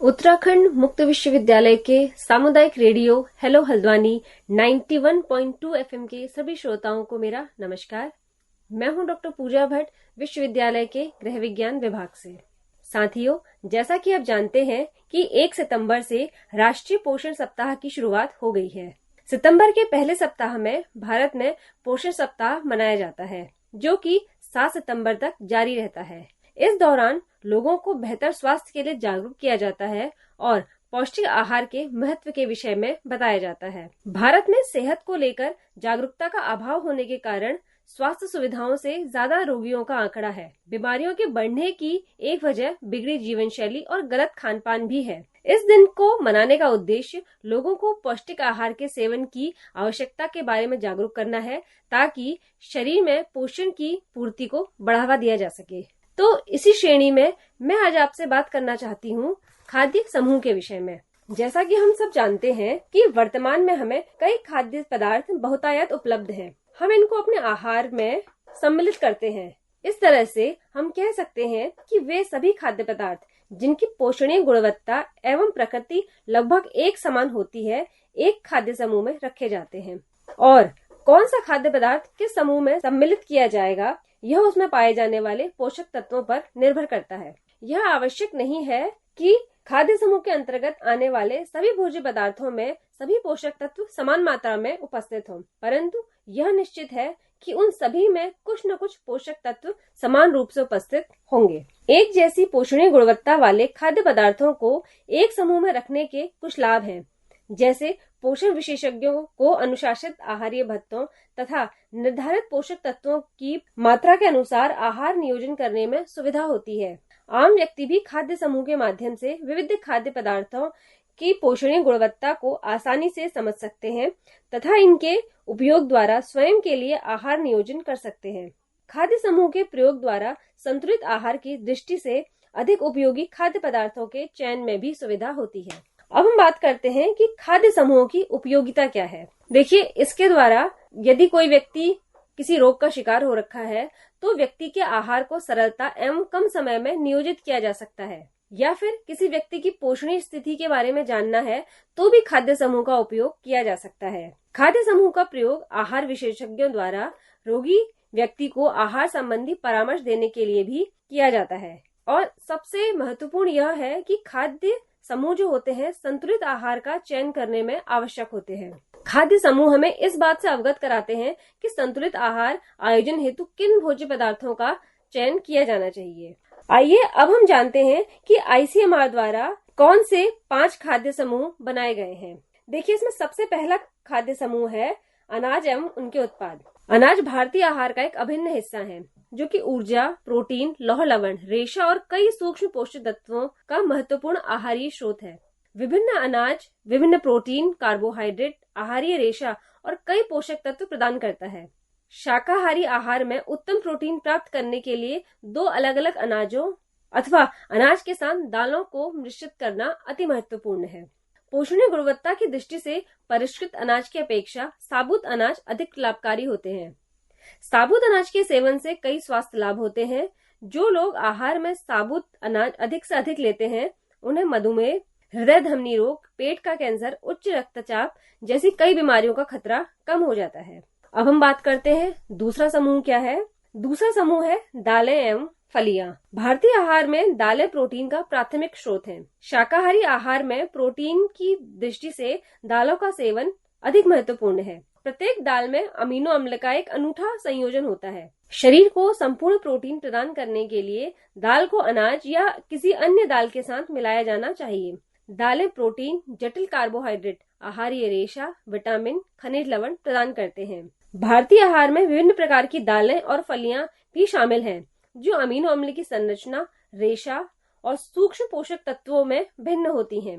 उत्तराखंड मुक्त विश्वविद्यालय के सामुदायिक रेडियो हेलो हल्द्वानी 91.2 एफएम के सभी श्रोताओं को मेरा नमस्कार। मैं हूं डॉक्टर पूजा भट्ट, विश्वविद्यालय के गृह विज्ञान विभाग से। साथियों, जैसा कि आप जानते हैं कि 1 सितंबर से राष्ट्रीय पोषण सप्ताह की शुरुआत हो गई है। सितंबर के पहले सप्ताह में भारत में पोषण सप्ताह मनाया जाता है, जो कि 7 सितंबर तक जारी रहता है। इस दौरान लोगों को बेहतर स्वास्थ्य के लिए जागरूक किया जाता है और पौष्टिक आहार के महत्व के विषय में बताया जाता है। भारत में सेहत को लेकर जागरूकता का अभाव होने के कारण स्वास्थ्य सुविधाओं से ज्यादा रोगियों का आंकड़ा है। बीमारियों के बढ़ने की एक वजह बिगड़ी जीवन शैली और गलत खान पान भी है। इस दिन को मनाने का उद्देश्य लोगों को पौष्टिक आहार के सेवन की आवश्यकता के बारे में जागरूक करना है, ताकि शरीर में पोषण की पूर्ति को बढ़ावा दिया जा सके। तो इसी श्रेणी में मैं आज आपसे बात करना चाहती हूँ खाद्य समूह के विषय में। जैसा कि हम सब जानते हैं कि वर्तमान में हमें कई खाद्य पदार्थ बहुतायत उपलब्ध हैं। हम इनको अपने आहार में सम्मिलित करते हैं। इस तरह से हम कह सकते हैं कि वे सभी खाद्य पदार्थ जिनकी पोषणीय गुणवत्ता एवं प्रकृति लगभग एक समान होती है, एक खाद्य समूह में रखे जाते हैं। और कौन सा खाद्य पदार्थ किस समूह में सम्मिलित किया जाएगा, यह उसमें पाए जाने वाले पोषक तत्वों पर निर्भर करता है। यह आवश्यक नहीं है कि खाद्य समूह के अंतर्गत आने वाले सभी भोज्य पदार्थों में सभी पोषक तत्व समान मात्रा में उपस्थित हों, परंतु यह निश्चित है कि उन सभी में कुछ न कुछ पोषक तत्व समान रूप से उपस्थित होंगे। एक जैसी पोषणीय गुणवत्ता वाले खाद्य पदार्थों को एक समूह में रखने के कुछ लाभ हैं, जैसे पोषण विशेषज्ञों को अनुशासित आहारीय भत्तों तथा निर्धारित पोषक तत्वों की मात्रा के अनुसार आहार नियोजन करने में सुविधा होती है। आम व्यक्ति भी खाद्य समूह के माध्यम से विविध खाद्य पदार्थों की पोषणीय गुणवत्ता को आसानी से समझ सकते हैं तथा इनके उपयोग द्वारा स्वयं के लिए आहार नियोजन कर सकते हैं। खाद्य समूह के प्रयोग द्वारा संतुलित आहार की दृष्टि से अधिक उपयोगी खाद्य पदार्थों के चयन में भी सुविधा होती है। अब हम बात करते हैं कि खाद्य समूहों की उपयोगिता क्या है। देखिए, इसके द्वारा यदि कोई व्यक्ति किसी रोग का शिकार हो रखा है तो व्यक्ति के आहार को सरलता एवं कम समय में नियोजित किया जा सकता है, या फिर किसी व्यक्ति की पोषणीय स्थिति के बारे में जानना है तो भी खाद्य समूह का उपयोग किया जा सकता है। खाद्य समूह का प्रयोग आहार विशेषज्ञों द्वारा रोगी व्यक्ति को आहार संबंधी परामर्श देने के लिए भी किया जाता है। और सबसे महत्वपूर्ण यह है कि खाद्य समूह जो होते हैं संतुलित आहार का चयन करने में आवश्यक होते हैं। खाद्य समूह हमें इस बात से अवगत कराते हैं कि संतुलित आहार आयोजन हेतु किन भोज्य पदार्थों का चयन किया जाना चाहिए। आइए अब हम जानते हैं कि आईसीएमआर द्वारा कौन से 5 खाद्य समूह बनाए गए हैं। देखिए, इसमें सबसे पहला खाद्य समूह है अनाज एवं उनके उत्पाद। अनाज भारतीय आहार का एक अभिन्न हिस्सा है, जो कि ऊर्जा, प्रोटीन, लौह लवण, रेशा और कई सूक्ष्म पोषक तत्वों का महत्वपूर्ण आहारीय स्रोत है। विभिन्न अनाज विभिन्न प्रोटीन, कार्बोहाइड्रेट, आहारीय रेशा और कई पोषक तत्व प्रदान करता है। शाकाहारी आहार में उत्तम प्रोटीन प्राप्त करने के लिए 2 अलग अलग अनाजों अथवा अनाज के साथ दालों को मिश्रित करना अति महत्वपूर्ण है। पोषणीय गुणवत्ता की दृष्टि से परिष्कृत अनाज की अपेक्षा साबुत अनाज अधिक लाभकारी होते हैं। साबुत अनाज के सेवन से कई स्वास्थ्य लाभ होते हैं। जो लोग आहार में साबुत अनाज अधिक से अधिक लेते हैं, उन्हें मधुमेह, हृदय धमनी रोग, पेट का कैंसर, उच्च रक्तचाप जैसी कई बीमारियों का खतरा कम हो जाता है। अब हम बात करते हैं दूसरा समूह क्या है। दूसरा समूह है दालें एवं फलियां। भारतीय आहार में दालें प्रोटीन का प्राथमिक स्रोत हैं। शाकाहारी आहार में प्रोटीन की दृष्टि से दालों का सेवन अधिक महत्वपूर्ण है। प्रत्येक दाल में अमीनो अम्ल का एक अनूठा संयोजन होता है। शरीर को संपूर्ण प्रोटीन प्रदान करने के लिए दाल को अनाज या किसी अन्य दाल के साथ मिलाया जाना चाहिए। दालें प्रोटीन, जटिल कार्बोहाइड्रेट, आहारीय रेशा, विटामिन, खनिज लवण प्रदान करते हैं। भारतीय आहार में विभिन्न प्रकार की दालें और फलियां भी शामिल हैं, जो अमीनो अम्ल की संरचना, रेशा और सूक्ष्म पोषक तत्वों में भिन्न होती हैं।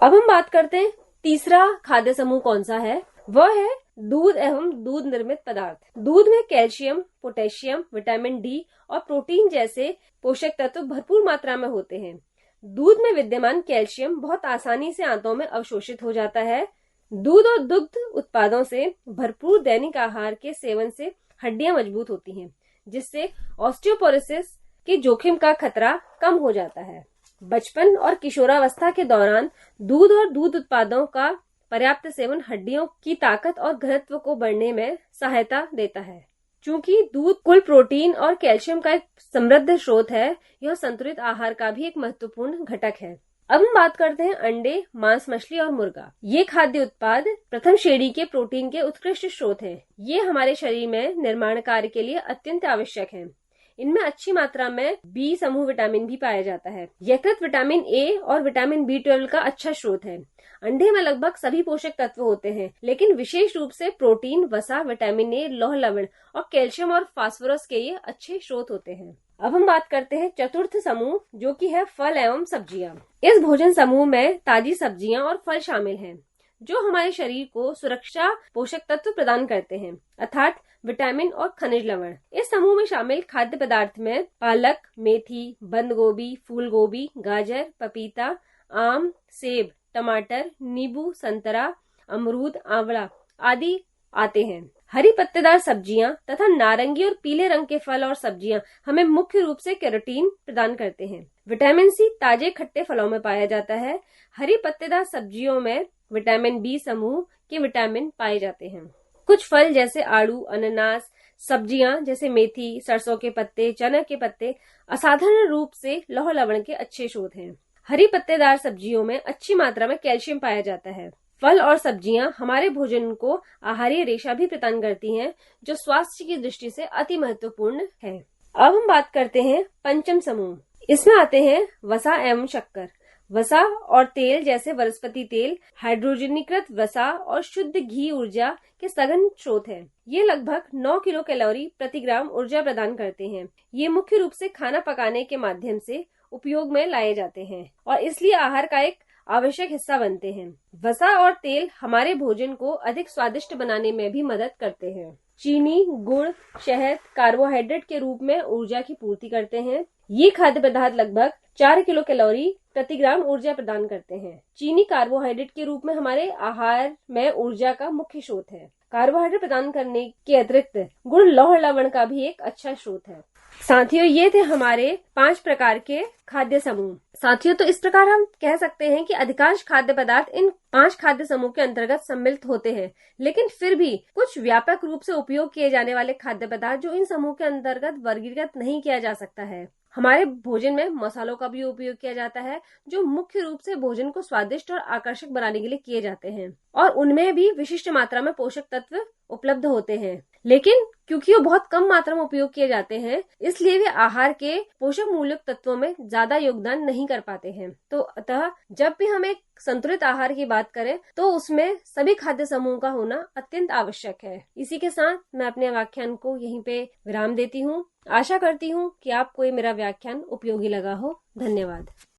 अब हम बात करते हैं तीसरा खाद्य समूह कौन सा है। वह है दूध एवं दूध निर्मित पदार्थ। दूध में कैल्शियम, पोटेशियम, विटामिन डी और प्रोटीन जैसे पोषक तत्व भरपूर मात्रा में होते हैं। दूध में विद्यमान कैल्शियम बहुत आसानी से आंतों में अवशोषित हो जाता है। दूध और दुग्ध उत्पादों से भरपूर दैनिक आहार के सेवन से हड्डियां मजबूत होती हैं, जिससे ऑस्टियोपोरोसिस के जोखिम का खतरा कम हो जाता है। बचपन और किशोरावस्था के दौरान दूध और दूध उत्पादों का पर्याप्त सेवन हड्डियों की ताकत और घनत्व को बढ़ने में सहायता देता है। चूंकि दूध कुल प्रोटीन और कैल्शियम का एक समृद्ध स्रोत है, यह संतुलित आहार का भी एक महत्वपूर्ण घटक है। अब हम बात करते हैं अंडे, मांस, मछली और मुर्गा। ये खाद्य उत्पाद प्रथम श्रेणी के प्रोटीन के उत्कृष्ट स्रोत हैं। ये हमारे शरीर में निर्माण कार्य के लिए अत्यंत आवश्यक हैं। इनमें अच्छी मात्रा में बी समूह विटामिन भी पाया जाता है। यकृत विटामिन ए और विटामिन B12 का अच्छा स्रोत है। अंडे में लगभग सभी पोषक तत्व होते हैं, लेकिन विशेष रूप से प्रोटीन, वसा, विटामिन ए, लौह लवण और कैल्शियम और फास्फोरस के ये अच्छे स्रोत होते हैं। अब हम बात करते हैं चतुर्थ समूह, जो कि है फल एवं सब्जियां। इस भोजन समूह में ताजी सब्जियां और फल शामिल हैं, जो हमारे शरीर को सुरक्षा पोषक तत्व प्रदान करते हैं, अर्थात विटामिन और खनिज लवण। इस समूह में शामिल खाद्य पदार्थ में पालक, मेथी, बंद गोभी, फूल गोभी, गाजर, पपीता, आम, सेब, टमाटर, नींबू, संतरा, अमरूद, आंवला आदि आते हैं। हरी पत्तेदार सब्जियां तथा नारंगी और पीले रंग के फल और सब्जियां हमें मुख्य रूप से कैरोटीन प्रदान करते हैं। विटामिन सी ताजे खट्टे फलों में पाया जाता है। हरी पत्तेदार सब्जियों में विटामिन बी समूह के विटामिन पाए जाते हैं। कुछ फल जैसे आड़ू, अनानास, सब्जियां जैसे मेथी, सरसों के पत्ते, चना के पत्ते असाधारण रूप से लौह लवण के अच्छे स्रोत हैं। हरी पत्तेदार सब्जियों में अच्छी मात्रा में कैल्शियम पाया जाता है। फल और सब्जियां हमारे भोजन को आहारीय रेशा भी प्रदान करती हैं, जो स्वास्थ्य की दृष्टि से अति महत्वपूर्ण है। अब हम बात करते हैं पंचम समूह। इसमें आते हैं वसा एवं शक्कर। वसा और तेल जैसे वनस्पति तेल, हाइड्रोजनीकृत वसा और शुद्ध घी ऊर्जा के सघन स्रोत हैं। ये लगभग 9 किलो कैलोरी प्रति ग्राम ऊर्जा प्रदान करते हैं। ये मुख्य रूप से खाना पकाने के माध्यम से उपयोग में लाए जाते हैं और इसलिए आहार का एक आवश्यक हिस्सा बनते हैं। वसा और तेल हमारे भोजन को अधिक स्वादिष्ट बनाने में भी मदद करते हैं। चीनी, गुड़, शहद कार्बोहाइड्रेट के रूप में ऊर्जा की पूर्ति करते हैं। ये खाद्य पदार्थ लगभग 4 किलो कैलोरी प्रति ग्राम ऊर्जा प्रदान करते हैं। चीनी कार्बोहाइड्रेट के रूप में हमारे आहार में ऊर्जा का मुख्य स्रोत है। कार्बोहाइड्रेट प्रदान करने के अतिरिक्त गुड़ लौह लवण का भी एक अच्छा स्रोत है। साथियों, ये थे हमारे 5 प्रकार के खाद्य समूह। साथियों, तो इस प्रकार हम कह सकते हैं कि अधिकांश खाद्य पदार्थ इन 5 खाद्य समूह के अंतर्गत सम्मिलित होते हैं, लेकिन फिर भी कुछ व्यापक रूप से उपयोग किए जाने वाले खाद्य पदार्थ जो इन समूह के अंतर्गत वर्गीकृत नहीं किया जा सकता है। हमारे भोजन में मसालों का भी उपयोग किया जाता है, जो मुख्य रूप से भोजन को स्वादिष्ट और आकर्षक बनाने के लिए किए जाते हैं, और उनमें भी विशिष्ट मात्रा में पोषक तत्व उपलब्ध होते हैं। लेकिन क्योंकि वो बहुत कम मात्रा में उपयोग किए जाते हैं, इसलिए वे आहार के पोषक मूल्य तत्वों में ज्यादा योगदान नहीं कर पाते हैं। तो अतः जब भी हम एक संतुलित आहार की बात करें, तो उसमें सभी खाद्य समूह का होना अत्यंत आवश्यक है। इसी के साथ मैं अपने व्याख्यान को यहीं पे विराम देती हूँ। आशा करती हूँ कि आपको ये मेरा व्याख्यान उपयोगी लगा हो। धन्यवाद।